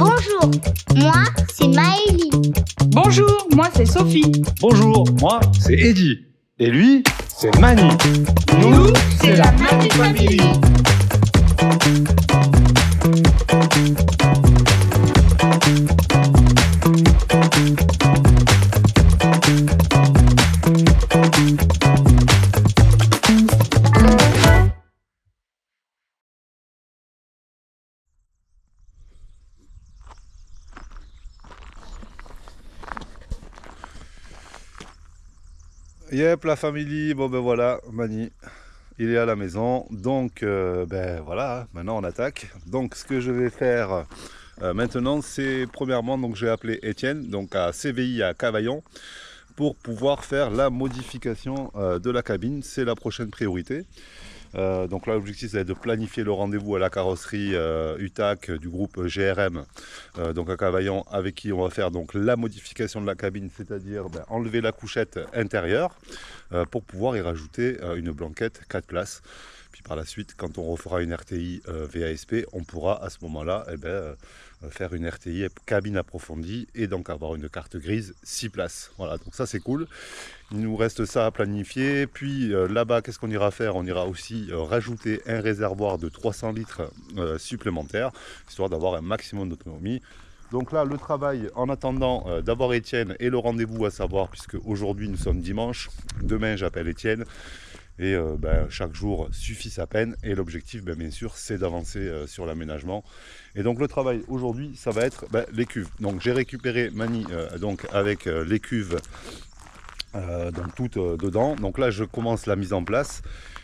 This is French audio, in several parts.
Bonjour, moi c'est Maëlie. Bonjour, moi c'est Sophie. Bonjour, moi c'est Eddy. Et lui, c'est Mani. Nous, c'est la Mani Family. Yep, la famille, bon ben voilà, Mani, il est à la maison, donc ben voilà, maintenant on attaque. Donc ce que je vais faire maintenant, c'est premièrement, donc je vais appeler Étienne, donc à CVI à Cavaillon, pour pouvoir faire la modification de la cabine, c'est la prochaine priorité. Donc là l'objectif c'est de planifier le rendez-vous à la carrosserie UTAC du groupe GRM, donc à Cavaillon, avec qui on va faire donc la modification de la cabine, c'est-à-dire enlever la couchette intérieure pour pouvoir y rajouter une blanquette 4 places. Puis par la suite, quand on refera une RTI VASP, on pourra à ce moment-là faire une RTI cabine approfondie et donc avoir une carte grise 6 places. Voilà, donc ça c'est cool. Il nous reste ça à planifier. Puis là-bas, qu'est-ce qu'on ira faire? On ira aussi rajouter un réservoir de 300 litres supplémentaire, histoire d'avoir un maximum d'autonomie. Donc là, le travail, en attendant d'avoir Étienne et le rendez-vous à savoir, puisque aujourd'hui nous sommes dimanche, demain j'appelle Étienne, et chaque jour suffit sa peine, et l'objectif bien sûr c'est d'avancer sur l'aménagement. Et donc le travail aujourd'hui, ça va être les cuves. Donc j'ai récupéré Mani donc avec les cuves donc toutes dedans. Donc là je commence la mise en place.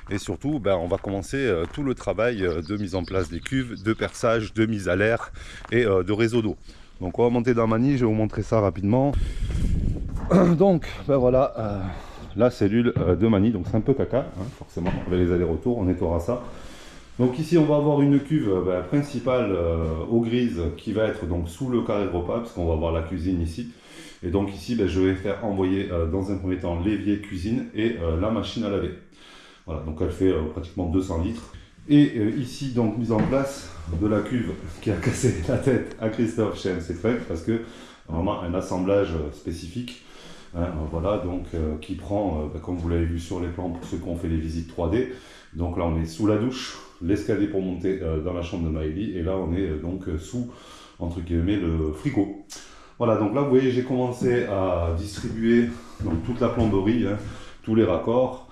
Et surtout, on va commencer tout le travail de mise en place des cuves, de perçage, de mise à l'air et de réseau d'eau. Donc on va monter dans Mani, je vais vous montrer ça rapidement. Donc voilà, la cellule de Mani, donc c'est un peu caca, hein, forcément, avec les allers-retours, on nettoiera ça. Donc ici on va avoir une cuve principale eau grise qui va être donc sous le carré de repas, parce qu'on va avoir la cuisine ici. Et donc ici je vais faire envoyer dans un premier temps l'évier cuisine et la machine à laver. Voilà, donc elle fait pratiquement 200 litres. Et ici, donc, mise en place de la cuve qui a cassé la tête à Christophe chez MC Fred, parce que vraiment un assemblage spécifique, hein, voilà, donc qui prend, comme vous l'avez vu sur les plans pour ceux qui ont fait les visites 3D. Donc là, on est sous la douche, l'escalier pour monter dans la chambre de Maëlie, et là, on est donc sous, entre guillemets, le frigo. Voilà, donc là, vous voyez, j'ai commencé à distribuer donc, toute la plomberie, hein, tous les raccords,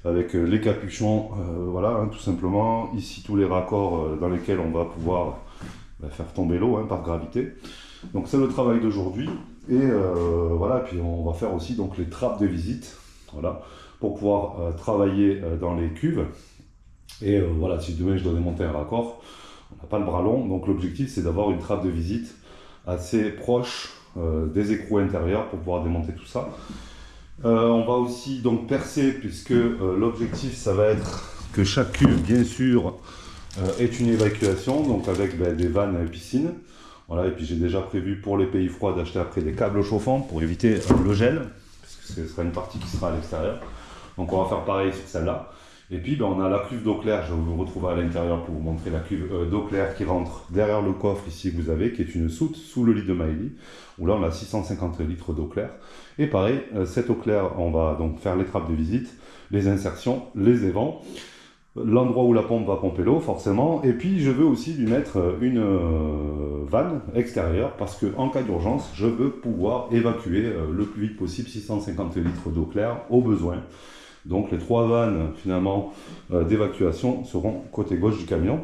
avec les capuchons, voilà, hein, tout simplement. Ici, tous les raccords dans lesquels on va pouvoir faire tomber l'eau par gravité. Donc c'est le travail d'aujourd'hui. Et voilà, puis on va faire aussi donc les trappes de visite, voilà, pour pouvoir travailler dans les cuves. Et voilà, si demain je dois démonter un raccord, on n'a pas le bras long. Donc l'objectif, c'est d'avoir une trappe de visite assez proche des écrous intérieurs pour pouvoir démonter tout ça. On va aussi donc percer, puisque l'objectif ça va être que chaque cuve bien sûr ait une évacuation, donc avec des vannes et piscine. Voilà, et puis j'ai déjà prévu pour les pays froids d'acheter après des câbles chauffants pour éviter le gel, parce que ce sera une partie qui sera à l'extérieur. Donc on va faire pareil sur celle-là. Et puis on a la cuve d'eau claire, je vais vous retrouver à l'intérieur pour vous montrer la cuve d'eau claire qui rentre derrière le coffre ici que vous avez, qui est une soute sous le lit de Maëlie, où là on a 650 litres d'eau claire. Et pareil, cette eau claire, on va donc faire les trappes de visite, les insertions, les évents, l'endroit où la pompe va pomper l'eau forcément, et puis je veux aussi lui mettre une vanne extérieure, parce qu'en cas d'urgence, je veux pouvoir évacuer le plus vite possible 650 litres d'eau claire au besoin. Donc les 3 vannes finalement d'évacuation seront côté gauche du camion.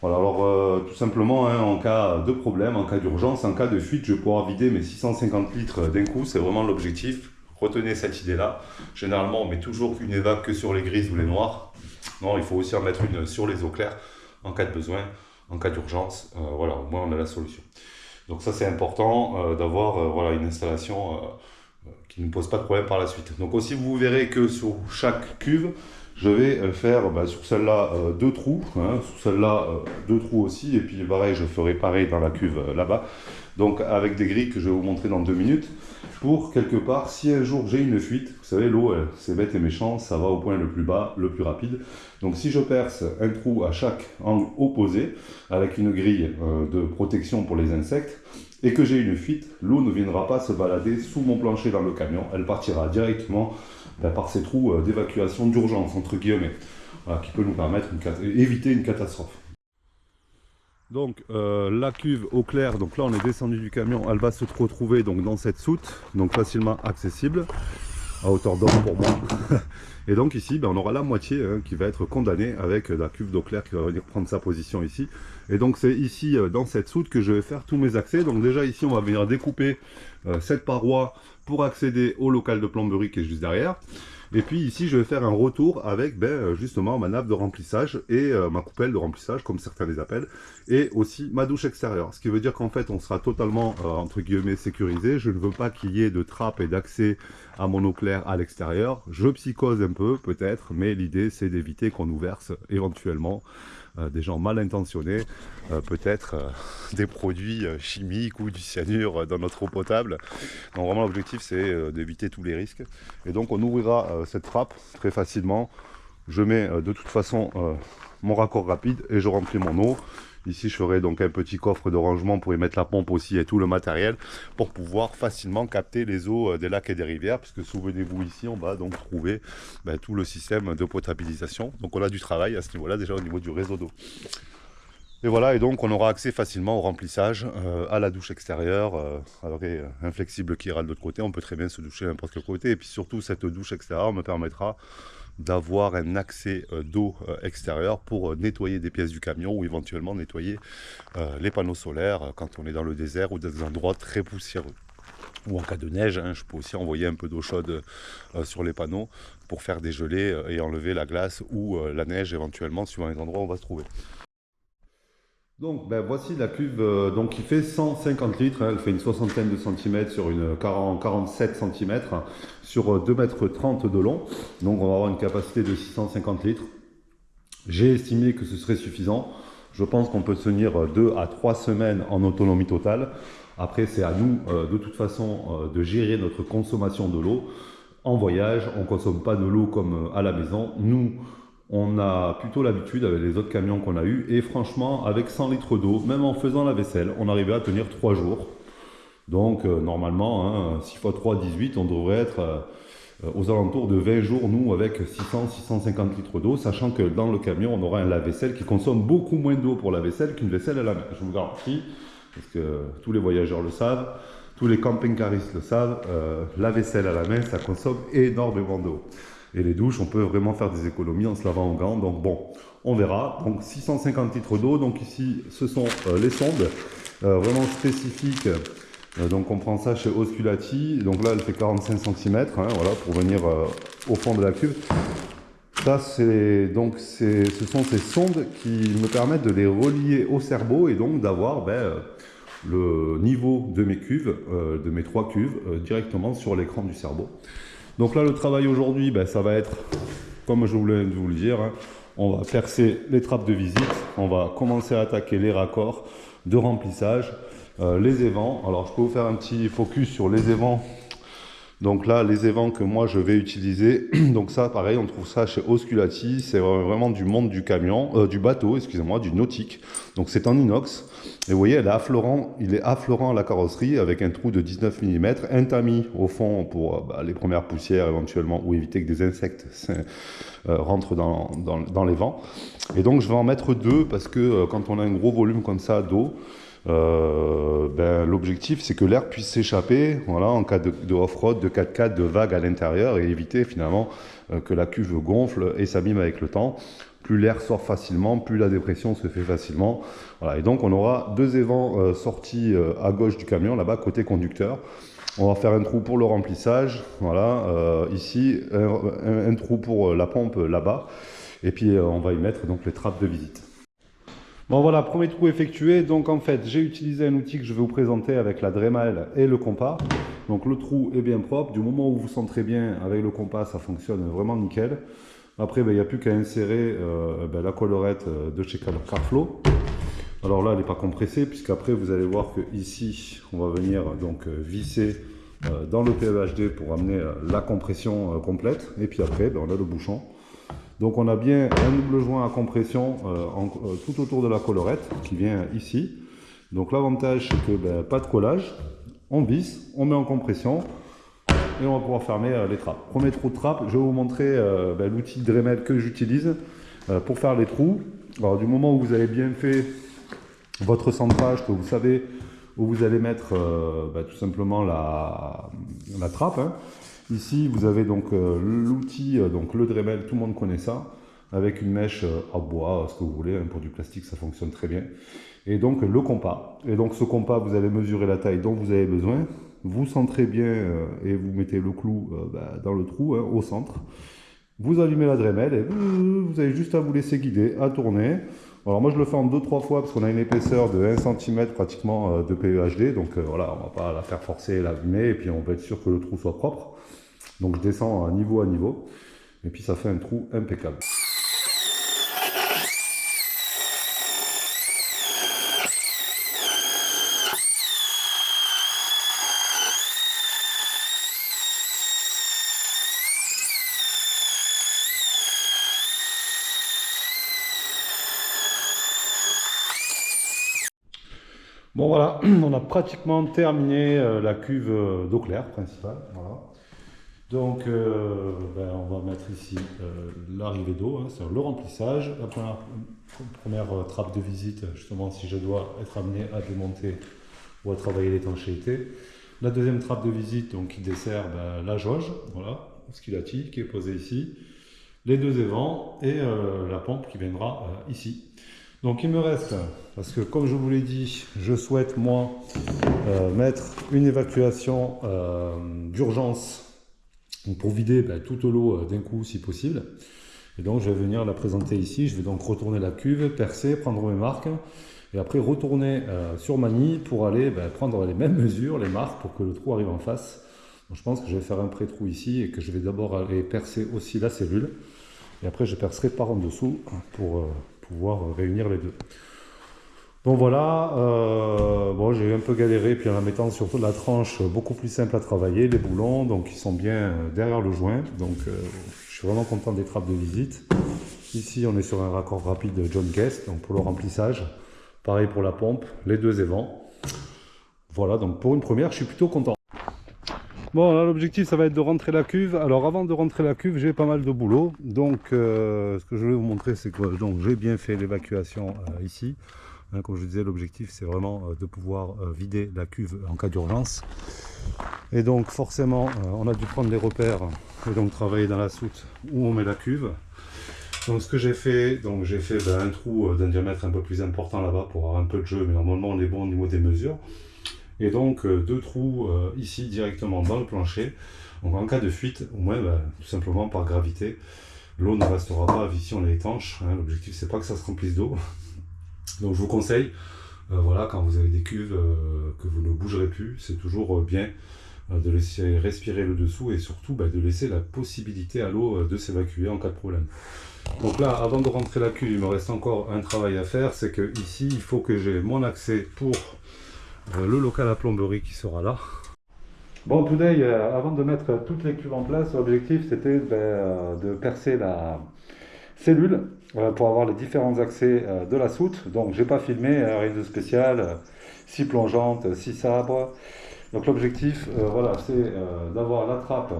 Voilà, alors tout simplement, hein, en cas de problème, en cas d'urgence, en cas de fuite, je vais pouvoir vider mes 650 litres d'un coup, c'est vraiment l'objectif. Retenez cette idée-là. Généralement, on met toujours une évac que sur les grises ou les noires. Non, il faut aussi en mettre une sur les eaux claires en cas de besoin, en cas d'urgence. Voilà, au moins on a la solution. Donc ça, c'est important d'avoir voilà, une installation qui ne pose pas de problème par la suite. Donc aussi, vous verrez que sur chaque cuve, je vais faire sur celle-là 2 trous, hein, sur celle-là 2 trous aussi, et puis pareil, je ferai pareil dans la cuve là-bas. Donc avec des grilles que je vais vous montrer dans 2 minutes, pour quelque part, si un jour j'ai une fuite, vous savez, l'eau, c'est bête et méchant, ça va au point le plus bas, le plus rapide. Donc si je perce un trou à chaque angle opposé, avec une grille de protection pour les insectes, et que j'ai une fuite, l'eau ne viendra pas se balader sous mon plancher dans le camion, elle partira directement par ces trous d'évacuation d'urgence, entre guillemets, voilà, qui peut nous permettre d'éviter une catastrophe. Donc la cuve au clair, donc là on est descendu du camion, elle va se retrouver donc dans cette soute, donc facilement accessible, à hauteur d'homme pour moi. Et donc ici, on aura la moitié qui va être condamnée avec la cuve d'eau claire qui va venir prendre sa position ici. Et donc c'est ici, dans cette soute, que je vais faire tous mes accès. Donc déjà ici, on va venir découper cette paroi pour accéder au local de plomberie qui est juste derrière. Et puis ici, je vais faire un retour avec justement ma nappe de remplissage et ma coupelle de remplissage, comme certains les appellent, et aussi ma douche extérieure. Ce qui veut dire qu'en fait, on sera totalement, entre guillemets, sécurisé. Je ne veux pas qu'il y ait de trappe et d'accès à mon eau claire à l'extérieur. Je psychose un peu, peut-être, mais l'idée, c'est d'éviter qu'on nous verse éventuellement des gens mal intentionnés, peut-être des produits chimiques ou du cyanure dans notre eau potable. Donc vraiment l'objectif c'est d'éviter tous les risques. Et donc on ouvrira cette trappe très facilement. Je mets de toute façon mon raccord rapide et je remplis mon eau. Ici je ferai donc un petit coffre de rangement pour y mettre la pompe aussi et tout le matériel pour pouvoir facilement capter les eaux des lacs et des rivières, puisque souvenez-vous ici on va donc trouver tout le système de potabilisation. Donc on a du travail à ce niveau-là déjà au niveau du réseau d'eau. Et voilà, et donc on aura accès facilement au remplissage, à la douche extérieure, avec un flexible qui ira de l'autre côté, on peut très bien se doucher n'importe quel côté, et puis surtout cette douche extérieure me permettra d'avoir un accès d'eau extérieure pour nettoyer des pièces du camion ou éventuellement nettoyer les panneaux solaires quand on est dans le désert ou dans des endroits très poussiéreux. Ou en cas de neige, je peux aussi envoyer un peu d'eau chaude sur les panneaux pour faire des gelées et enlever la glace ou la neige éventuellement suivant les endroits où on va se trouver. Donc voici la cuve qui fait 150 litres, elle fait une soixantaine de centimètres sur une 47 cm sur 2,30 m de long. Donc on va avoir une capacité de 650 litres. J'ai estimé que ce serait suffisant. Je pense qu'on peut tenir 2 à 3 semaines en autonomie totale. Après c'est à nous de toute façon de gérer notre consommation de l'eau. En voyage, on ne consomme pas de l'eau comme à la maison. Nous, on a plutôt l'habitude avec les autres camions qu'on a eu, et franchement avec 100 litres d'eau, même en faisant la vaisselle, on arrivait à tenir 3 jours. Donc normalement, 6 x 3, 18, on devrait être aux alentours de 20 jours, nous, avec 600-650 litres d'eau, sachant que dans le camion, on aura un lave-vaisselle qui consomme beaucoup moins d'eau pour la vaisselle qu'une vaisselle à la main. Je vous garantis, parce que tous les voyageurs le savent, tous les camping-caristes le savent, la vaisselle à la main, ça consomme énormément d'eau. Et les douches, on peut vraiment faire des économies en se lavant en gants. Donc bon, on verra. Donc 650 litres d'eau. Donc ici, ce sont les sondes vraiment spécifiques. Donc on prend ça chez Osculati. Donc là, elle fait 45 cm, voilà, pour venir au fond de la cuve. Ça, ce sont ces sondes qui me permettent de les relier au cerveau et donc d'avoir le niveau de mes cuves, de mes 3 cuves, directement sur l'écran du cerveau. Donc là, le travail aujourd'hui, ça va être, comme je voulais vous le dire, on va percer les trappes de visite, on va commencer à attaquer les raccords de remplissage, les évents. Alors, je peux vous faire un petit focus sur les évents. Donc là, les évents que moi, je vais utiliser, donc ça, pareil, on trouve ça chez Osculati, c'est vraiment du monde du camion, du bateau, excusez-moi, du nautique. Donc c'est en inox, et vous voyez, il est affleurant à la carrosserie avec un trou de 19 mm, un tamis au fond pour les premières poussières éventuellement, ou éviter que des insectes rentrent dans les vents. Et donc je vais en mettre 2 parce que quand on a un gros volume comme ça d'eau, l'objectif c'est que l'air puisse s'échapper, voilà, en cas de off-road, de 4x4, de vagues à l'intérieur, et éviter finalement que la cuve gonfle et s'abîme avec le temps. Plus l'air sort facilement, plus la dépression se fait facilement. Voilà, et donc on aura 2 évents sortis à gauche du camion, là-bas, côté conducteur. On va faire un trou pour le remplissage, voilà, ici, un trou pour la pompe là-bas, et puis on va y mettre donc les trappes de visite. Bon voilà, premier trou effectué. Donc en fait, j'ai utilisé un outil que je vais vous présenter avec la Dremel et le compas. Donc le trou est bien propre. Du moment où vous centrez bien avec le compas, ça fonctionne vraiment nickel. Après, ben, il n'y a plus qu'à insérer ben, la collerette de chez Carflo. Alors là, elle n'est pas compressée, puisqu'après, vous allez voir que ici, on va venir donc visser dans le PEHD pour amener la compression complète. Et puis après, ben, on a le bouchon. Donc on a bien un double joint à compression tout autour de la collerette qui vient ici. Donc l'avantage, c'est que ben, pas de collage. On visse, on met en compression. Et on va pouvoir fermer les trappes. Premier trou de trappe, je vais vous montrer ben, l'outil Dremel que j'utilise pour faire les trous. Alors du moment où vous avez bien fait votre centrage, que vous savez où vous allez mettre ben, tout simplement la trappe. Hein. Ici vous avez donc l'outil, donc le Dremel, tout le monde connaît ça, avec une mèche en bois, ce que vous voulez, hein, pour du plastique ça fonctionne très bien. Et donc le compas. Et donc ce compas, vous allez mesurer la taille dont vous avez besoin. Vous centrez bien et vous mettez le clou dans le trou, hein, au centre. Vous allumez la Dremel et vous avez juste à vous laisser guider, à tourner. Alors moi je le fais en 2-3 fois parce qu'on a une épaisseur de 1 cm pratiquement de PEHD. Donc voilà, on ne va pas la faire forcer et l'abîmer. Et puis on va être sûr que le trou soit propre. Donc je descends à niveau. Et puis ça fait un trou impeccable. Bon voilà, on a pratiquement terminé la cuve d'eau claire principale. Voilà. Donc ben, on va mettre ici l'arrivée d'eau, hein, c'est le remplissage. La première trappe de visite, justement si je dois être amené à démonter ou à travailler l'étanchéité. La deuxième trappe de visite donc, qui dessert ben, la jauge, voilà, Skilati qui est posée ici. Les deux évents et la pompe qui viendra ici. Donc il me reste, parce que comme je vous l'ai dit, je souhaite moi mettre une évacuation d'urgence pour vider ben, toute l'eau d'un coup si possible. Et donc je vais venir la présenter ici, je vais donc retourner la cuve, percer, prendre mes marques et après retourner sur Manille pour aller ben, prendre les mêmes mesures, les marques pour que le trou arrive en face. Donc, je pense que je vais faire un pré-trou ici et que je vais d'abord aller percer aussi la cellule et après je percerai par en dessous pour pouvoir réunir les deux. Donc voilà, bon, j'ai un peu galéré, puis en la mettant surtout la tranche beaucoup plus simple à travailler, les boulons, donc ils sont bien derrière le joint, donc je suis vraiment content des trappes de visite. Ici on est sur un raccord rapide de John Guest, donc pour le remplissage, pareil pour la pompe, les deux évents. Voilà, donc pour une première, je suis plutôt content. Bon, là l'objectif ça va être de rentrer la cuve. Alors avant de rentrer la cuve, j'ai pas mal de boulot. Donc ce que je voulais vous montrer, c'est que j'ai bien fait l'évacuation ici. Hein, comme je disais, l'objectif c'est vraiment de pouvoir vider la cuve en cas d'urgence. Et donc forcément, on a dû prendre les repères et donc travailler dans la soute où on met la cuve. Donc ce que j'ai fait, j'ai fait ben, un trou d'un diamètre un peu plus important là-bas pour avoir un peu de jeu, mais normalement on est bon au niveau des mesures. Et donc deux trous ici directement dans le plancher. Donc en cas de fuite, au moins ben, tout simplement par gravité, l'eau ne restera pas ici, on est étanche. Hein, l'objectif c'est pas que ça se remplisse d'eau. Donc je vous conseille, voilà, quand vous avez des cuves que vous ne bougerez plus, c'est toujours bien de laisser respirer le dessous et surtout ben, de laisser la possibilité à l'eau de s'évacuer en cas de problème. Donc là, avant de rentrer la cuve, il me reste encore un travail à faire, c'est que ici il faut que j'ai mon accès pour le local à plomberie qui sera là. Bon, today, avant de mettre toutes les cuves en place, l'objectif c'était de percer la cellule pour avoir les différents accès de la soute. Donc j'ai pas filmé, rien de spécial, 6 plongeantes, 6 sabres. Donc l'objectif voilà, c'est d'avoir la trappe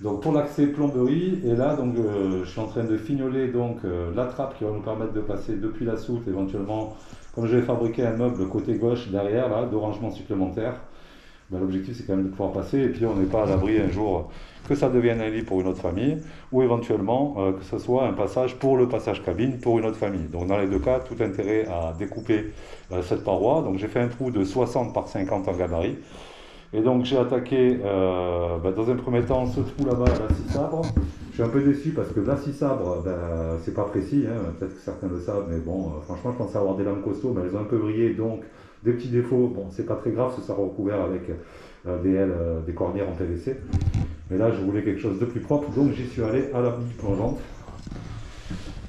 donc, pour l'accès plomberie. Et là donc, je suis en train de fignoler donc, la trappe qui va nous permettre de passer depuis la soute éventuellement. Comme je vais fabriquer un meuble côté gauche derrière, là, de rangement supplémentaire, ben, l'objectif c'est quand même de pouvoir passer et puis on n'est pas à l'abri un jour que ça devienne un lit pour une autre famille ou éventuellement que ce soit un passage pour le passage cabine pour une autre famille. Donc dans les deux cas, tout intérêt à découper cette paroi. Donc j'ai fait un trou de 60 par 50 en gabarit. Et donc j'ai attaqué ben, dans un premier temps ce trou là-bas, la scie sabre. Je suis un peu déçu parce que la scie sabre, ben, c'est pas précis, hein. Peut-être que certains le savent, mais bon, franchement je pensais avoir des lames costauds, mais elles ont un peu brillé, donc des petits défauts. Bon, c'est pas très grave, ça sera recouvert avec des ailes, des cornières en PVC. Mais là, je voulais quelque chose de plus propre, donc j'y suis allé à la bille plongeante.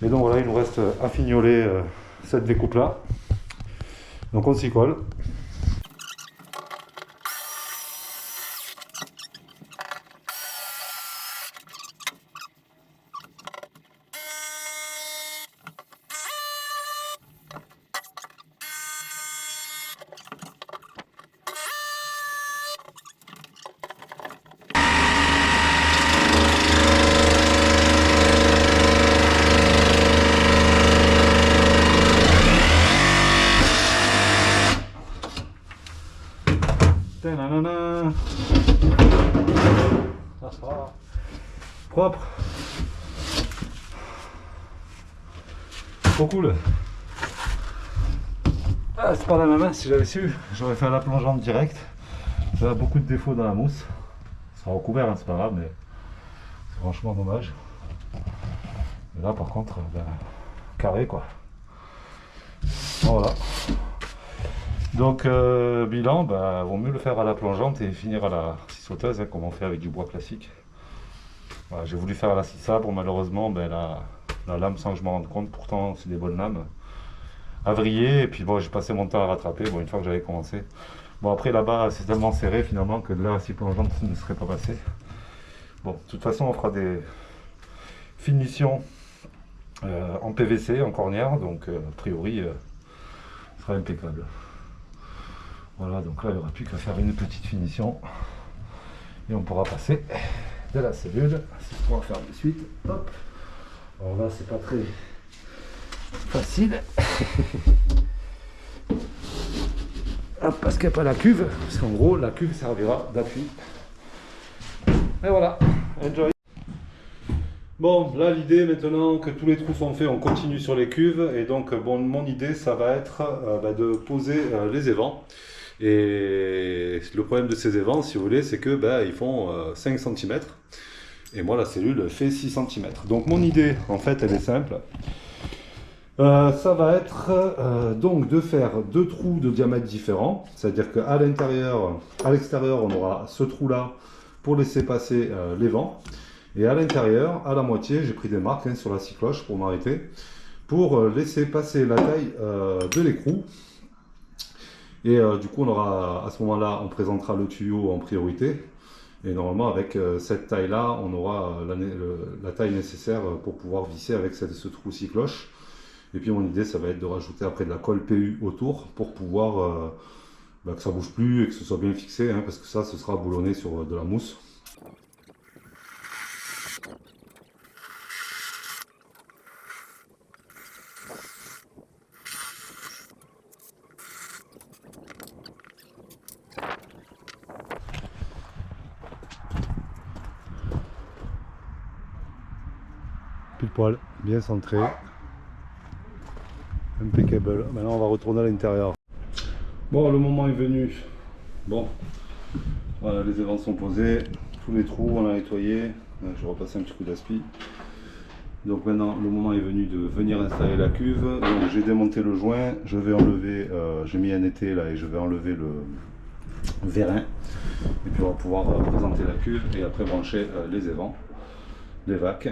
Et donc voilà, il nous reste à fignoler cette découpe-là. Donc on s'y colle. Tananana. Propre. Trop cool. Ah, c'est pas la même, si j'avais su, j'aurais fait à la plongeante direct. Ça a beaucoup de défauts dans la mousse. Ça sera recouvert, hein, c'est pas grave, mais c'est franchement dommage. Et là par contre, ben, carré quoi. Voilà. Donc bilan, bah, vaut mieux le faire à la plongeante et finir à la scie sauteuse, hein, comme on fait avec du bois classique. Voilà, j'ai voulu faire à la scie sabre, malheureusement ben, la lame, sans que je m'en rende compte, pourtant c'est des bonnes lames, a vrillé, et puis bon, j'ai passé mon temps à rattraper, bon, une fois que j'avais commencé. Bon, après là-bas c'est tellement serré finalement que de là à scie plongeante ne serait pas passé. Bon, de toute façon on fera des finitions en PVC, en cornière, donc a priori ce sera impeccable. Voilà, donc là il n'y aura plus qu'à faire une petite finition et on pourra passer de la cellule. C'est ce qu'on va faire de suite. Hop. Alors là c'est pas très facile. Hop, parce qu'il n'y a pas la cuve, parce qu'en gros la cuve servira d'appui. Et voilà, enjoy. Bon, là l'idée maintenant que tous les trous sont faits, on continue sur les cuves, et donc bon, mon idée ça va être de poser les évents. Et le problème de ces évents, si vous voulez, c'est que ils font 5 cm et moi la cellule fait 6 cm. Donc mon idée en fait elle est simple. Ça va être donc de faire deux trous de diamètre différents, c'est-à-dire qu'à l'intérieur, à l'extérieur on aura ce trou là pour laisser passer les vents. Et à l'intérieur, à la moitié, j'ai pris des marques hein, sur la scie cloche pour m'arrêter, pour laisser passer la taille de l'écrou. Et du coup, on aura, à ce moment-là, on présentera le tuyau en priorité. Et normalement, avec cette taille-là, on aura la taille nécessaire pour pouvoir visser avec ce trou scie cloche. Et puis mon idée, ça va être de rajouter après de la colle PU autour pour pouvoir que ça bouge plus et que ce soit bien fixé, hein, parce que ça, ce sera boulonné sur de la mousse. Pile poil, bien centré, impeccable. Maintenant on va retourner à l'intérieur. Bon, le moment est venu. Bon, voilà, les évents sont posés, tous les trous on a nettoyé. Je vais repasser un petit coup d'aspi. Donc maintenant le moment est venu de venir installer la cuve. Donc j'ai démonté le joint, je vais enlever, j'ai mis un été là et je vais enlever le vérin. Et puis on va pouvoir présenter la cuve et après brancher les évents, les vacs.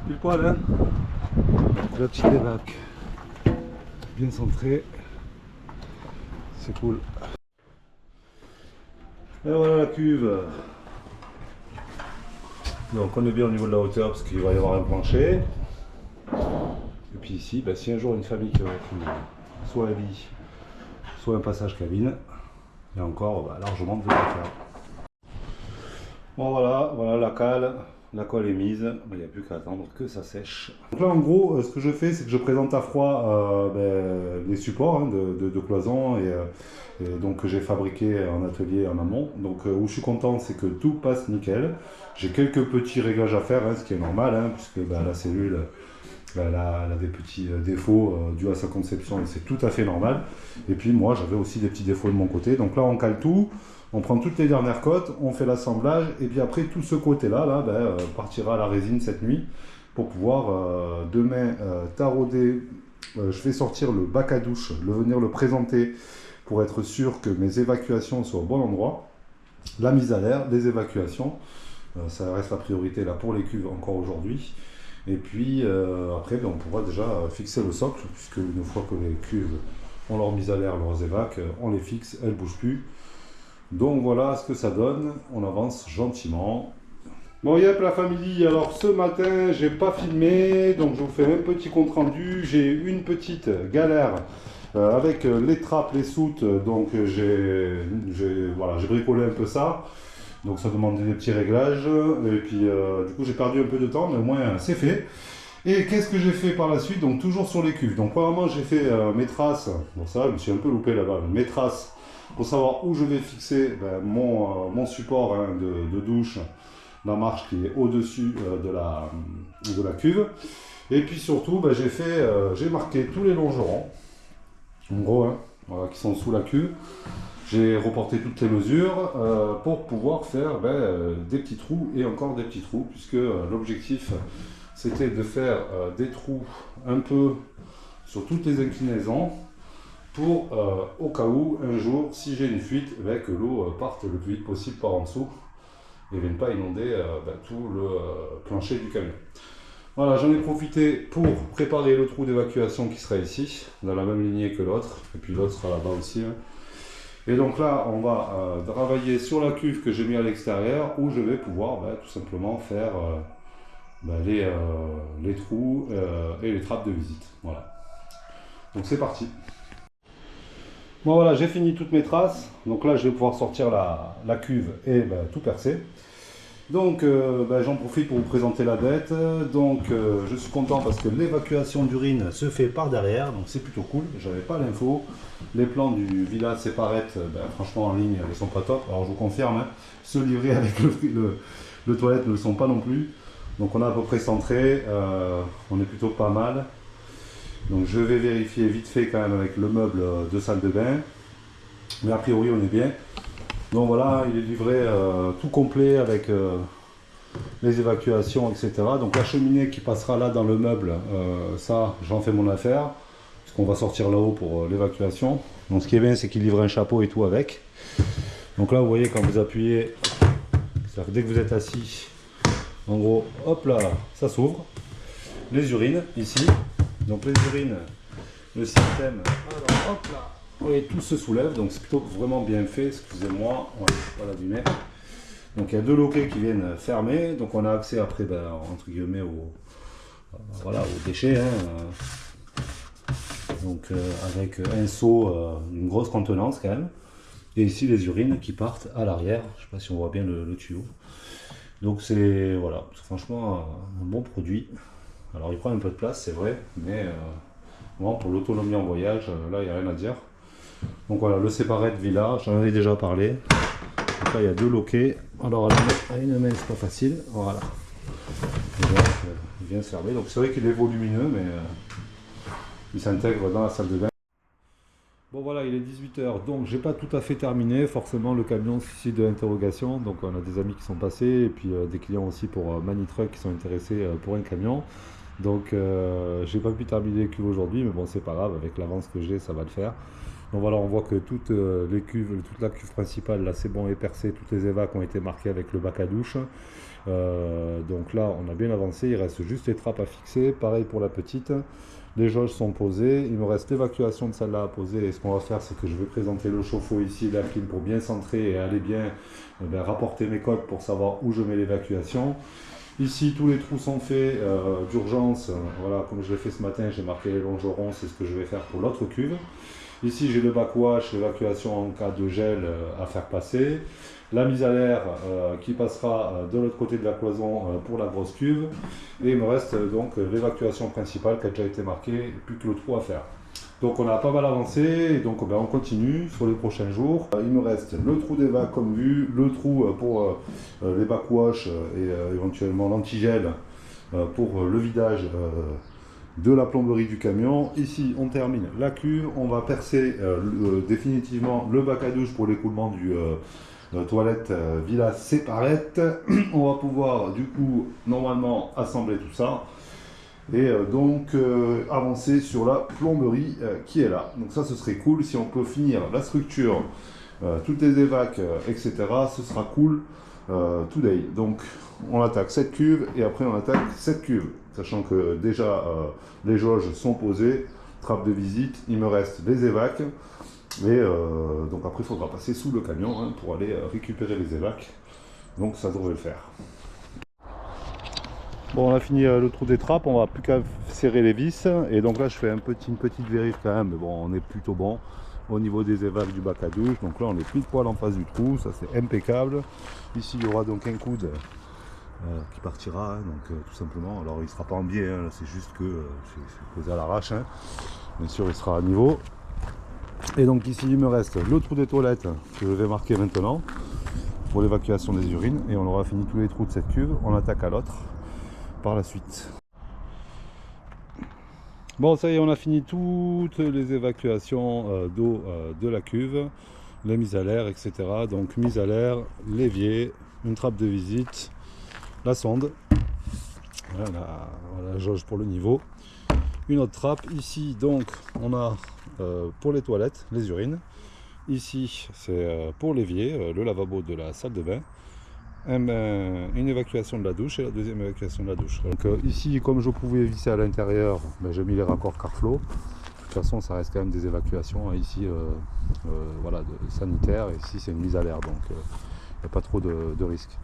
Pile poil, hein. La petite évac bien centrée, c'est cool. Et voilà la cuve. Donc on est bien au niveau de la hauteur parce qu'il va y avoir un plancher. Et puis ici, ben, si un jour une famille qui va être soit un lit, soit un passage cabine, il y a encore largement de quoi faire. Bon voilà la cale, la colle est mise, il n'y a plus qu'à attendre que ça sèche. Donc là en gros, ce que je fais, c'est que je présente à froid les supports de cloison et donc que j'ai fabriqué en atelier en amont. Donc où je suis content, c'est que tout passe nickel. J'ai quelques petits réglages à faire, ce qui est normal, puisque la cellule elle a des petits défauts dus à sa conception et c'est tout à fait normal. Et puis moi j'avais aussi des petits défauts de mon côté. Donc là on cale tout. On prend toutes les dernières cotes, on fait l'assemblage et puis après tout ce côté-là partira à la résine cette nuit pour pouvoir demain tarauder. Je vais sortir le bac à douche, venir le présenter pour être sûr que mes évacuations soient au bon endroit. La mise à l'air, les évacuations, ça reste la priorité là pour les cuves encore aujourd'hui. Et puis après on pourra déjà fixer le socle puisque une fois que les cuves ont leur mise à l'air, leurs évacs, on les fixe, elles ne bougent plus. Donc voilà ce que ça donne, on avance gentiment. Bon yep la famille, alors ce matin j'ai pas filmé, donc je vous fais un petit compte rendu. J'ai une petite galère avec les trappes, les soutes, donc j'ai bricolé un peu ça. Donc ça demandait des petits réglages, et puis du coup j'ai perdu un peu de temps, mais au moins c'est fait. Et qu'est-ce que j'ai fait par la suite? Donc toujours sur les cuves. Donc premièrement j'ai fait mes traces, bon ça je me suis un peu loupé là-bas, mes traces pour savoir où je vais fixer mon support de douche, la marche qui est au-dessus de la cuve. Et puis surtout j'ai marqué tous les longerons, en gros, voilà, qui sont sous la cuve. J'ai reporté toutes les mesures pour pouvoir faire des petits trous et encore des petits trous, puisque l'objectif c'était de faire des trous un peu sur toutes les inclinaisons pour au cas où un jour si j'ai une fuite, que l'eau parte le plus vite possible par en dessous et ne vienne pas inonder tout le plancher du camion. Voilà, j'en ai profité pour préparer le trou d'évacuation qui sera ici, dans la même lignée que l'autre, et puis l'autre sera là-bas aussi. Et donc là, on va travailler sur la cuve que j'ai mis à l'extérieur, où je vais pouvoir tout simplement faire les trous et les trappes de visite. Voilà. Donc c'est parti. Bon voilà, j'ai fini toutes mes traces. Donc là, je vais pouvoir sortir la cuve et tout percer. Donc j'en profite pour vous présenter la bête. Donc je suis content parce que l'évacuation d'urine se fait par derrière, donc c'est plutôt cool. J'avais pas l'info. Les plans du Villa Séparette, franchement en ligne, ils sont pas top. Alors je vous confirme, ceux livrés avec le toilette ne le sont pas non plus. Donc on a à peu près centré, on est plutôt pas mal. Donc je vais vérifier vite fait quand même avec le meuble de salle de bain. Mais a priori on est bien. Donc voilà, il est livré tout complet avec les évacuations, etc. Donc la cheminée qui passera là dans le meuble, ça j'en fais mon affaire. Puisqu'on va sortir là-haut pour l'évacuation. Donc ce qui est bien, c'est qu'il livre un chapeau et tout avec. Donc là vous voyez quand vous appuyez, c'est-à-dire que dès que vous êtes assis, en gros, hop là, ça s'ouvre. Les urines ici. Donc les urines, le système, alors hop là, vous voyez, tout se soulève, donc c'est plutôt vraiment bien fait, excusez-moi, on va pas l'abîmer. Donc il y a deux loquets qui viennent fermer, donc on a accès après, entre guillemets, aux déchets. Donc avec un seau d'une grosse contenance quand même. Et ici les urines qui partent à l'arrière, je ne sais pas si on voit bien le tuyau. Donc c'est franchement un bon produit. Alors il prend un peu de place, c'est vrai, mais bon, pour l'autonomie en voyage, là il n'y a rien à dire. Donc voilà, le Séparette Villa, j'en avais déjà parlé. Donc là il y a deux loquets. Alors à une main c'est pas facile, voilà. Et donc il vient se fermer. Donc c'est vrai qu'il est volumineux, mais il s'intègre dans la salle de bain. Bon voilà, il est 18 h, donc j'ai pas tout à fait terminé. Forcément le camion suscite de l'interrogation. Donc on a des amis qui sont passés et puis des clients aussi pour Manitruck qui sont intéressés pour un camion. Donc j'ai pas pu terminer les cuves aujourd'hui, mais bon c'est pas grave, avec l'avance que j'ai ça va le faire. Donc voilà, on voit que toutes les cuves, toute la cuve principale là c'est bon est percé, toutes les évacs ont été marquées avec le bac à douche. Donc là on a bien avancé, il reste juste les trappes à fixer, pareil pour la petite. Les jauges sont posées, il me reste l'évacuation de celle-là à poser et ce qu'on va faire c'est que je vais présenter le chauffe-eau ici, la clim pour bien centrer et aller bien rapporter mes coques pour savoir où je mets l'évacuation. Ici, tous les trous sont faits d'urgence. Voilà, comme je l'ai fait ce matin, j'ai marqué les longerons, c'est ce que je vais faire pour l'autre cuve. Ici, j'ai le backwash, l'évacuation en cas de gel à faire passer. La mise à l'air qui passera de l'autre côté de la cloison pour la grosse cuve. Et il me reste donc l'évacuation principale qui a déjà été marquée, et plus que le trou à faire. Donc on a pas mal avancé, et donc on continue sur les prochains jours. Il me reste le trou d'évac comme vu, le trou pour les backwash et éventuellement l'antigel pour le vidage de la plomberie du camion. Ici on termine la cuve, on va percer définitivement le bac à douche pour l'écoulement du toilette villa séparette. On va pouvoir du coup normalement assembler tout ça et donc avancer sur la plomberie qui est là. Donc ça ce serait cool si on peut finir la structure, toutes les évacs, etc. Ce sera cool today. Donc on attaque cette cuve et après on attaque cette cuve, sachant que déjà les jauges sont posées, trappe de visite, il me reste les évacs. Et donc après il faudra passer sous le camion hein, pour aller récupérer les évacs. Donc ça devrait le faire. Bon, on a fini le trou des trappes, on va plus qu'à serrer les vis. Et donc là je fais une petite vérif quand même, mais bon on est plutôt bon au niveau des évacs du bac à douche. Donc là on est pile poil en face du trou, ça c'est impeccable. Ici il y aura donc un coude qui partira, hein, donc tout simplement. Alors il ne sera pas en biais, hein, c'est juste que c'est posé à l'arrache. Hein. Bien sûr il sera à niveau. Et donc ici il me reste le trou des toilettes que je vais marquer maintenant pour l'évacuation des urines. Et on aura fini tous les trous de cette cuve, on attaque à l'autre par la suite. Bon ça y est, on a fini toutes les évacuations d'eau de la cuve, les mises à l'air, etc. Donc mise à l'air, l'évier, une trappe de visite, la sonde, voilà, la jauge pour le niveau, une autre trappe. Ici donc on a pour les toilettes, les urines. Ici c'est pour l'évier, le lavabo de la salle de bain. Une évacuation de la douche et la deuxième évacuation de la douche. Donc ici, comme je pouvais visser à l'intérieur, j'ai mis les raccords Carflow. De toute façon ça reste quand même des évacuations hein, ici voilà, sanitaires, et ici c'est une mise à l'air, donc il n'y a pas trop de risques.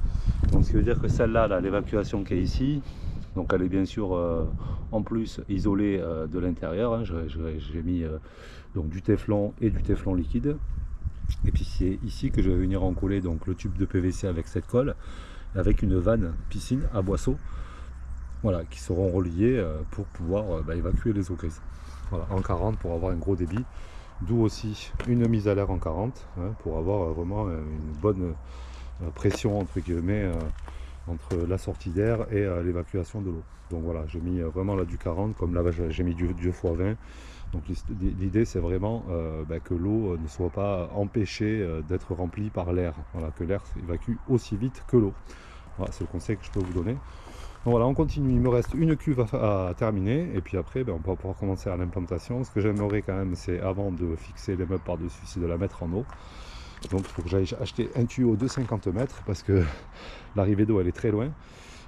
Donc ce qui veut dire que celle-là, là, l'évacuation qui est ici, donc elle est bien sûr en plus isolée de l'intérieur. Hein. J'ai mis donc du téflon et du téflon liquide. Et puis c'est ici que je vais venir encoller donc le tube de PVC avec cette colle, avec une vanne piscine à boisseau, voilà, qui seront reliés pour pouvoir évacuer les eaux grises. Voilà, en 40 pour avoir un gros débit, d'où aussi une mise à l'air en 40 hein, pour avoir vraiment une bonne pression entre guillemets entre la sortie d'air et l'évacuation de l'eau. Donc voilà, j'ai mis vraiment là du 40, comme là j'ai mis du x20. Donc l'idée c'est vraiment que l'eau ne soit pas empêchée d'être remplie par l'air, voilà, que l'air s'évacue aussi vite que l'eau. Voilà, c'est le conseil que je peux vous donner. Donc voilà, on continue, il me reste une cuve à terminer, et puis après on va pouvoir commencer à l'implantation. Ce que j'aimerais quand même, c'est avant de fixer les meubles par-dessus, c'est de la mettre en eau. Donc il faut que j'aille acheter un tuyau de 50 mètres, parce que l'arrivée d'eau elle est très loin.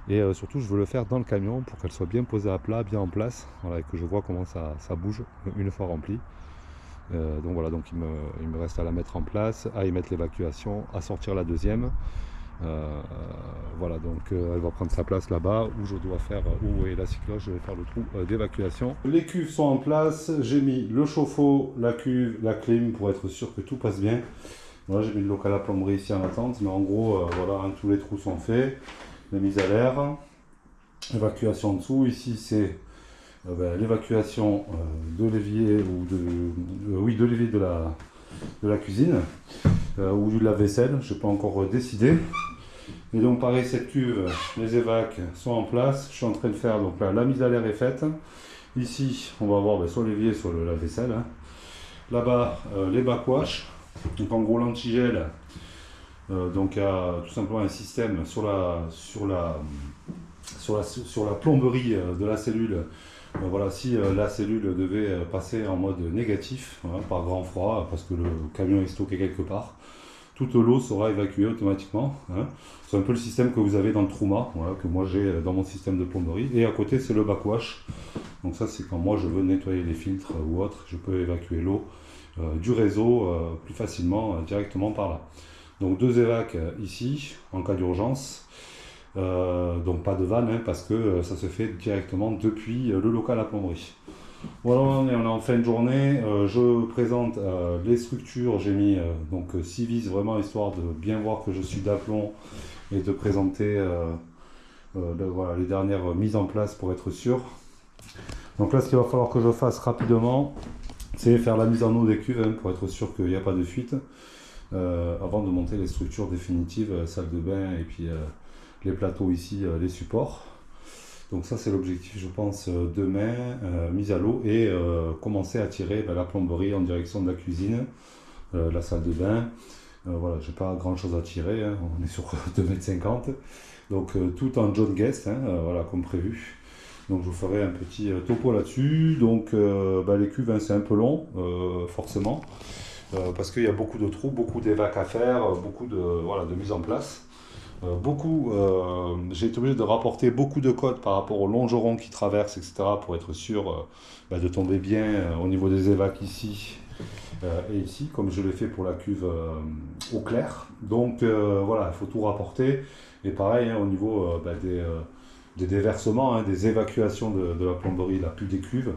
Et surtout je veux le faire dans le camion pour qu'elle soit bien posée à plat, bien en place, voilà, et que je vois comment ça bouge une fois rempli. Donc voilà, donc il me reste à la mettre en place, à y mettre l'évacuation, à sortir la deuxième. Voilà, donc elle va prendre sa place là-bas où je dois faire, où est la cycloche, je vais faire le trou d'évacuation. Les cuves sont en place, j'ai mis le chauffe-eau, la cuve, la clim pour être sûr que tout passe bien. Voilà, j'ai mis le local à plomberie ici en attente, mais en gros voilà, hein, tous les trous sont faits. La mise à l'air, évacuation en dessous. Ici c'est l'évacuation de l'évier ou de l'évier de la cuisine ou du lave-vaisselle, je n'ai pas encore décidé. Et donc pareil, cette cuve, les évacs sont en place. Je suis en train de faire, donc là la mise à l'air est faite. Ici on va avoir soit l'évier soit le lave-vaisselle. Hein. Là-bas les backwash, donc en gros l'antigel. Donc il y a tout simplement un système sur la plomberie de la cellule. Voilà, si la cellule devait passer en mode négatif, voilà, par grand froid, parce que le camion est stocké quelque part, toute l'eau sera évacuée automatiquement. Hein. C'est un peu le système que vous avez dans le Trouma, voilà, que moi j'ai dans mon système de plomberie. Et à côté c'est le backwash. Donc ça c'est quand moi je veux nettoyer les filtres ou autre, je peux évacuer l'eau du réseau plus facilement directement par là. Donc deux évacs ici en cas d'urgence. Donc pas de vanne, hein, parce que ça se fait directement depuis le local à plomberie. Voilà, on est en fin de journée. Je présente les structures. J'ai mis donc 6 vis, vraiment histoire de bien voir que je suis d'aplomb et de présenter voilà, les dernières mises en place pour être sûr. Donc là, ce qu'il va falloir que je fasse rapidement, c'est faire la mise en eau des cuves, hein, pour être sûr qu'il n'y a pas de fuite, avant de monter les structures définitives, salle de bain et puis les plateaux ici, les supports. Donc ça c'est l'objectif, je pense, demain, mise à l'eau et commencer à tirer la plomberie en direction de la cuisine, la salle de bain. Voilà, j'ai pas grand chose à tirer, hein, on est sur 2,50 m. Donc tout en John Guest, hein, voilà, comme prévu. Donc je vous ferai un petit topo là-dessus. Donc les cuves, hein, c'est un peu long, forcément, parce qu'il y a beaucoup de trous, beaucoup d'évac à faire, beaucoup de, voilà, de mise en place. J'ai été obligé de rapporter beaucoup de codes par rapport aux longerons qui traversent, etc., pour être sûr de tomber bien au niveau des évacs ici et ici, comme je l'ai fait pour la cuve au clair. Donc voilà, il faut tout rapporter. Et pareil, hein, au niveau des déversements, hein, des évacuations de la plomberie, la pluie des cuves.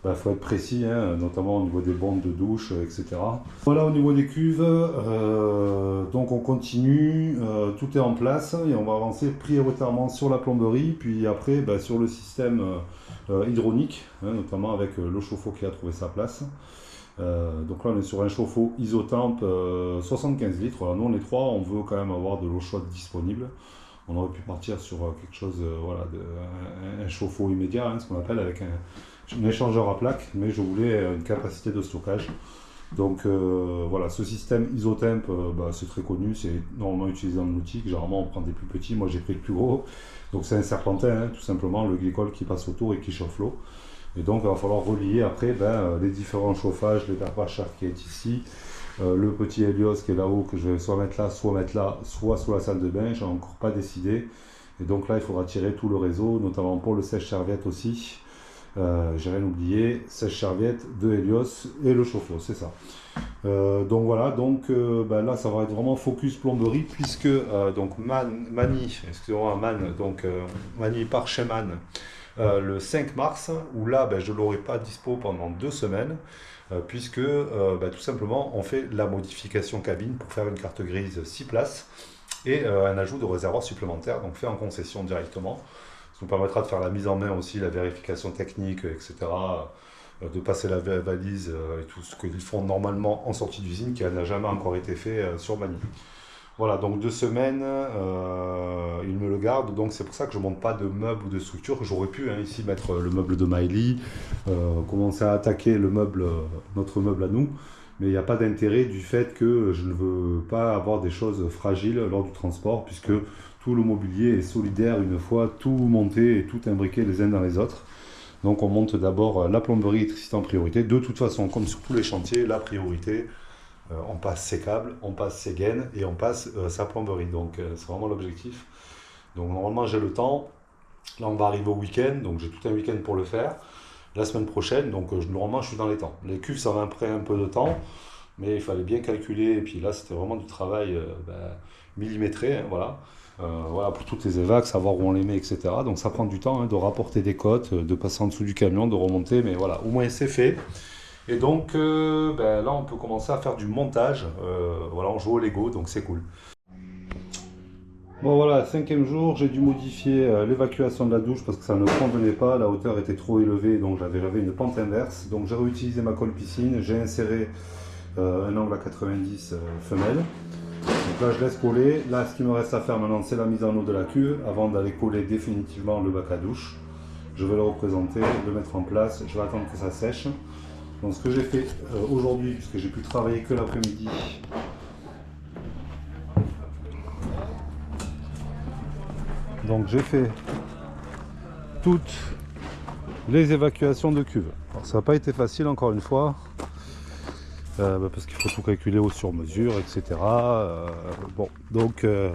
Il faut être précis, hein, notamment au niveau des bombes de douche, etc. Voilà au niveau des cuves, donc on continue, tout est en place et on va avancer prioritairement sur la plomberie, puis après sur le système hydraulique, hein, notamment avec le chauffe-eau qui a trouvé sa place. Donc là on est sur un chauffe-eau isotemp 75 litres, voilà, nous on est 3, on veut quand même avoir de l'eau chaude disponible. On aurait pu partir sur quelque chose, voilà, un chauffe-eau immédiat, hein, ce qu'on appelle avec un échangeur à plaques, mais je voulais une capacité de stockage. Donc voilà, ce système isotemp, c'est très connu, c'est normalement utilisé dans le nautique. Généralement on prend des plus petits, moi j'ai pris le plus gros. Donc c'est un serpentin, hein, tout simplement, le glycol qui passe autour et qui chauffe l'eau. Et donc il va falloir relier après les différents chauffages, les vachard qui est ici, le petit Helios qui est là-haut, que je vais soit mettre là, soit sous la salle de bain, j'ai encore pas décidé. Et donc là il faudra tirer tout le réseau, notamment pour le sèche-serviette aussi. J'ai rien oublié, sèche-serviette, de Helios et le chauffe-eau, c'est ça. Donc voilà, donc là ça va être vraiment focus plomberie, puisque donc Mani part chez Man le 5 mars, où là je ne l'aurai pas dispo pendant 2 semaines, puisque tout simplement on fait la modification cabine pour faire une carte grise 6 places et un ajout de réservoir supplémentaire, donc fait en concession directement. Ça nous permettra de faire la mise en main aussi, la vérification technique, etc. De passer la valise et tout ce qu'ils font normalement en sortie d'usine, qui n'a jamais encore été fait sur Mani. Voilà, donc 2 semaines, ils me le gardent, donc c'est pour ça que je ne monte pas de meubles ou de structure. J'aurais pu ici mettre le meuble de Maëlie, commencer à attaquer le meuble, notre meuble à nous, mais il n'y a pas d'intérêt du fait que je ne veux pas avoir des choses fragiles lors du transport, puisque tout le mobilier est solidaire une fois tout monté et tout imbriqué les uns dans les autres. Donc on monte d'abord la plomberie électricité en priorité. De toute façon, comme sur tous les chantiers, la priorité, on passe ses câbles, on passe ses gaines et on passe sa plomberie. Donc c'est vraiment l'objectif. Donc normalement j'ai le temps. Là on va arriver au week-end, donc j'ai tout un week-end pour le faire. La semaine prochaine, donc normalement je suis dans les temps. Les cuves ça va prendre un peu de temps, mais il fallait bien calculer. Et puis là c'était vraiment du travail millimétré, hein, voilà. Voilà, pour toutes les évacs, savoir où on les met, etc. Donc ça prend du temps, hein, de rapporter des cotes, de passer en dessous du camion, de remonter, mais voilà, au moins c'est fait. Et donc là on peut commencer à faire du montage, voilà, on joue au Lego, donc c'est cool. Bon voilà, 5e jour, j'ai dû modifier l'évacuation de la douche parce que ça ne convenait pas, la hauteur était trop élevée, donc j'avais une pente inverse. Donc j'ai réutilisé ma colle piscine, j'ai inséré un angle à 90 femelle. Donc là je laisse coller. Là ce qu'il me reste à faire maintenant c'est la mise en eau de la cuve avant d'aller coller définitivement le bac à douche. Je vais le représenter, le mettre en place, je vais attendre que ça sèche. Donc ce que j'ai fait aujourd'hui, puisque j'ai pu travailler que l'après-midi, donc j'ai fait toutes les évacuations de cuve. Alors ça n'a pas été facile encore une fois. Parce qu'il faut tout calculer au sur-mesure, etc. Bon, donc je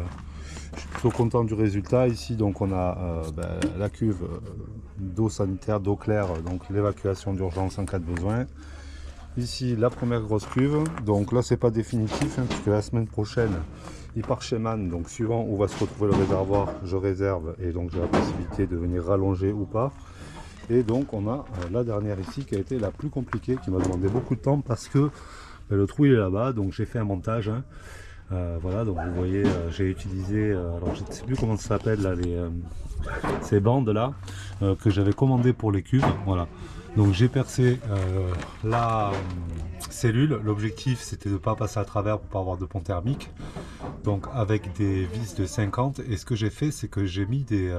suis plutôt content du résultat. Ici, donc on a la cuve d'eau sanitaire, d'eau claire, donc l'évacuation d'urgence en cas de besoin. Ici, la première grosse cuve. Donc là, c'est pas définitif, hein, puisque la semaine prochaine, il par schéma, donc suivant où va se retrouver le réservoir, je réserve et donc j'ai la possibilité de venir rallonger ou pas. Et donc on a la dernière ici qui a été la plus compliquée, qui m'a demandé beaucoup de temps parce que le trou il est là-bas, donc j'ai fait un montage. Hein. Voilà, donc vous voyez, j'ai utilisé, alors je ne sais plus comment ça s'appelle là, ces bandes là que j'avais commandées pour les cuves. Voilà, donc j'ai percé la cellule. L'objectif c'était de ne pas passer à travers pour pas avoir de pont thermique. Donc avec des vis de 50, et ce que j'ai fait c'est que j'ai mis des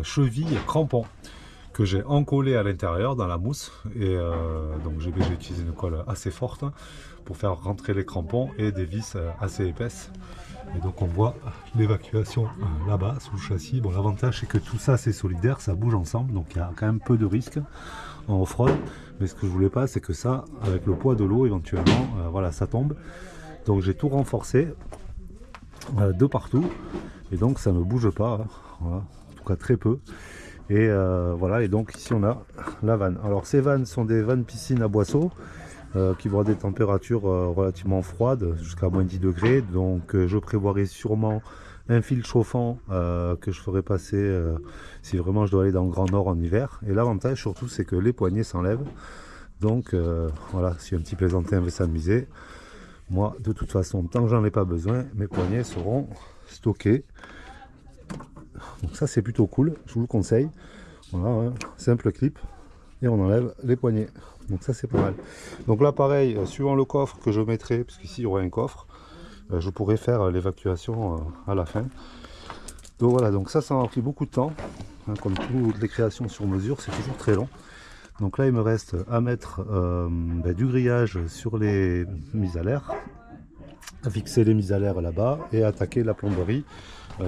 chevilles crampons que j'ai encollé à l'intérieur dans la mousse et donc j'ai utilisé une colle assez forte pour faire rentrer les crampons et des vis assez épaisses. Et donc on voit l'évacuation là-bas sous le châssis. Bon, l'avantage c'est que tout ça c'est solidaire, ça bouge ensemble, donc il y a quand même peu de risques en off-road. Mais ce que je voulais pas c'est que ça, avec le poids de l'eau éventuellement, voilà, ça tombe. Donc j'ai tout renforcé de partout et donc ça ne bouge pas, hein. Voilà, en tout cas très peu. Et voilà, et donc ici on a la vanne. Alors ces vannes sont des vannes piscine à boisseau qui vont à des températures relativement froides, jusqu'à moins 10 degrés. Donc je prévoirai sûrement un fil chauffant que je ferai passer si vraiment je dois aller dans le Grand Nord en hiver. Et l'avantage surtout c'est que les poignées s'enlèvent. Donc voilà, si un petit plaisantin veut s'amuser, moi de toute façon tant que j'en ai pas besoin, mes poignets seront stockés. Donc ça c'est plutôt cool, je vous le conseille. Voilà, hein, simple clip et on enlève les poignets. Donc ça c'est pas mal. Donc là pareil, suivant le coffre que je mettrai, parce qu'ici il y aura un coffre, je pourrai faire l'évacuation à la fin. Donc voilà, donc ça m'a pris beaucoup de temps. Hein, comme toutes les créations sur mesure, c'est toujours très long. Donc là il me reste à mettre du grillage sur les mises à l'air, à fixer les mises à l'air là-bas et attaquer la plomberie.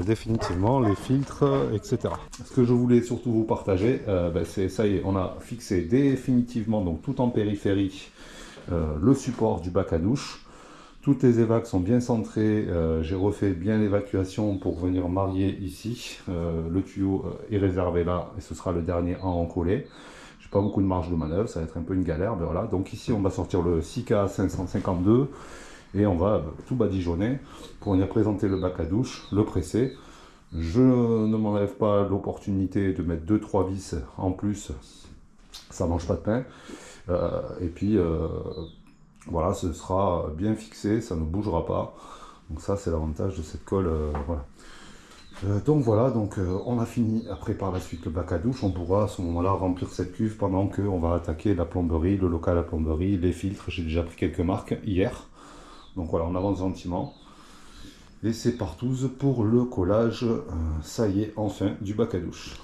Définitivement les filtres, etc. Ce que je voulais surtout vous partager, c'est ça y est, on a fixé définitivement, donc tout en périphérie, le support du bac à douche. Toutes les évacs sont bien centrées, j'ai refait bien l'évacuation pour venir marier ici. Le tuyau est réservé là et ce sera le dernier à encoller. J'ai pas beaucoup de marge de manœuvre, ça va être un peu une galère, mais voilà. Donc ici on va sortir le 6K 552. Et on va tout badigeonner pour venir présenter le bac à douche, le presser. Je ne m'enlève pas l'opportunité de mettre 2-3 vis en plus, ça mange pas de pain. Et puis voilà, ce sera bien fixé, ça ne bougera pas. Donc ça c'est l'avantage de cette colle. Voilà. Donc voilà, donc on a fini après par la suite le bac à douche. On pourra à ce moment-là remplir cette cuve pendant qu'on va attaquer la plomberie, le local à plomberie, les filtres. J'ai déjà pris quelques marques hier. Donc voilà, on avance gentiment. Et c'est partouze pour le collage, ça y est, enfin, du bac à douche.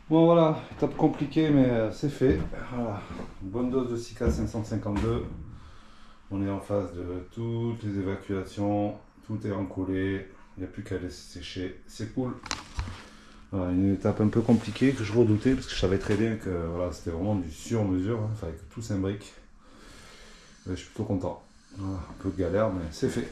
Bon voilà, étape compliquée mais c'est fait. Voilà. Une bonne dose de 6K 552. On est en phase de toutes les évacuations, tout est encollé, il n'y a plus qu'à laisser sécher, c'est cool. Voilà, une étape un peu compliquée que je redoutais parce que je savais très bien que voilà, c'était vraiment du sur-mesure, hein, il fallait que tout s'imbrique. Je suis plutôt content. Voilà, un peu de galère mais c'est fait.